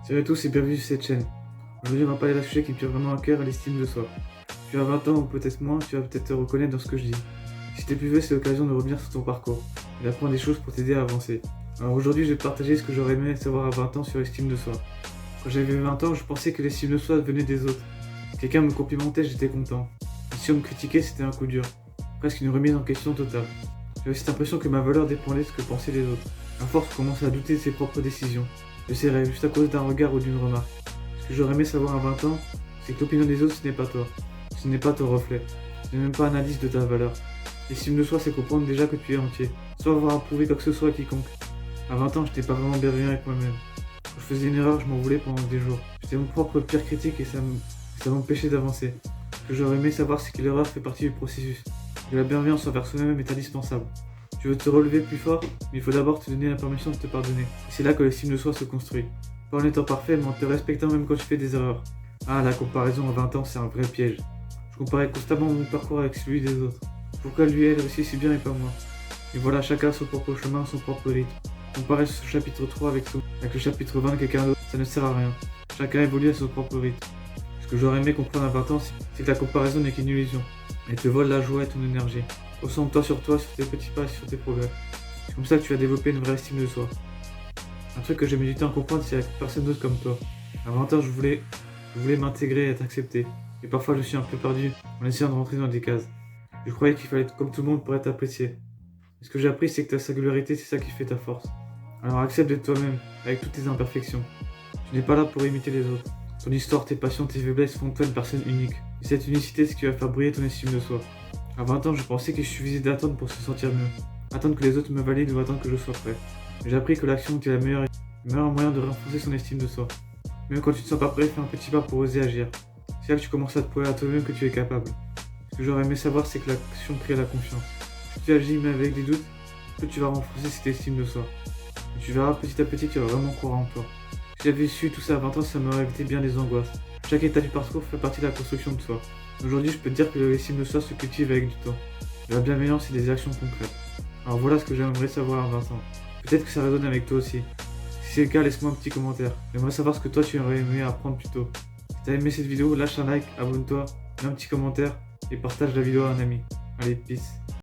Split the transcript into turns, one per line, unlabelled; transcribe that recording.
Salut à tous et bienvenue sur cette chaîne. Aujourd'hui on va parler d'un sujet qui me tient vraiment à cœur, l'estime de soi. Tu as 20 ans ou peut-être moins, tu vas peut-être te reconnaître dans ce que je dis. Si t'es plus vieux, c'est l'occasion de revenir sur ton parcours et d'apprendre des choses pour t'aider à avancer. Alors aujourd'hui je vais te partager ce que j'aurais aimé savoir à 20 ans sur l'estime de soi. Quand j'avais 20 ans, je pensais que l'estime de soi venait des autres. Si quelqu'un me complimentait, j'étais content. Et si on me critiquait, c'était un coup dur. Presque une remise en question totale. J'avais cette impression que ma valeur dépendait de ce que pensaient les autres. À force, on commençait à douter de ses propres décisions. Je serrais juste à cause d'un regard ou d'une remarque. Ce que j'aurais aimé savoir à 20 ans, c'est que l'opinion des autres, ce n'est pas toi. Ce n'est pas ton reflet. Ce n'est même pas un indice de ta valeur. L'estime de soi, c'est comprendre déjà que tu es entier, sans avoir à prouver quoi que ce soit à quiconque. À 20 ans, j'étais pas vraiment bienveillant avec moi-même. Quand je faisais une erreur, je m'en voulais pendant des jours. J'étais mon propre pire critique et ça m'empêchait d'avancer. Ce que j'aurais aimé savoir, c'est que l'erreur fait partie du processus. Que la bienveillance envers soi-même est indispensable. Tu veux te relever plus fort, mais il faut d'abord te donner la permission de te pardonner. Et c'est là que l'estime de soi se construit. Pas en étant parfait, mais en te respectant même quand tu fais des erreurs. Ah, la comparaison à 20 ans, c'est un vrai piège. Je comparais constamment mon parcours avec celui des autres. Pourquoi lui et elle réussit si bien et pas moi? Et voilà, chacun a son propre chemin, son propre rythme. Comparer ce chapitre 3 avec le chapitre 20 de quelqu'un d'autre, ça ne sert à rien. Chacun évolue à son propre rythme. Ce que j'aurais aimé comprendre à 20 ans, c'est que la comparaison n'est qu'une illusion. Elle te vole la joie et ton énergie. Concentre-toi, sur tes petits pas et sur tes progrès. C'est comme ça que tu vas développer une vraie estime de soi. Un truc que j'ai mis du temps à comprendre, c'est avec personne d'autre comme toi. À 20 ans, je voulais m'intégrer et être accepté. Et parfois, je suis un peu perdu en essayant de rentrer dans des cases. Je croyais qu'il fallait être comme tout le monde pour être apprécié. Et ce que j'ai appris, c'est que ta singularité, c'est ça qui fait ta force. Alors accepte d'être toi-même, avec toutes tes imperfections. Tu n'es pas là pour imiter les autres. Ton histoire, tes passions, tes faiblesses font de toi une personne unique. Et cette unicité, c'est ce qui va faire briller ton estime de soi. À 20 ans, je pensais qu'il suffisait d'attendre pour se sentir mieux. Attendre que les autres me valident ou attendre que je sois prêt. Mais j'ai appris que l'action était le meilleur moyen de renforcer son estime de soi. Même quand tu ne te sens pas prêt, fais un petit pas pour oser agir. C'est là que tu commences à te prouver à toi-même que tu es capable. Ce que j'aurais aimé savoir, c'est que l'action crée la confiance. Si tu agis mais avec des doutes, plus tu vas renforcer cette estime de soi. Et tu verras petit à petit que tu vas vraiment croire en toi. Si j'avais su tout ça à 20 ans, ça m'aurait évité bien des angoisses. Chaque état du parcours fait partie de la construction de soi. Aujourd'hui, je peux te dire que l'estime de soi se cultive avec du temps, de la bienveillance et des actions concrètes. Alors voilà ce que j'aimerais savoir à 20 ans. Peut-être que ça résonne avec toi aussi. Si c'est le cas, laisse-moi un petit commentaire. J'aimerais savoir ce que toi tu aurais aimé apprendre plus tôt. Si t'as aimé cette vidéo, lâche un like, abonne-toi, mets un petit commentaire et partage la vidéo à un ami. Allez, peace.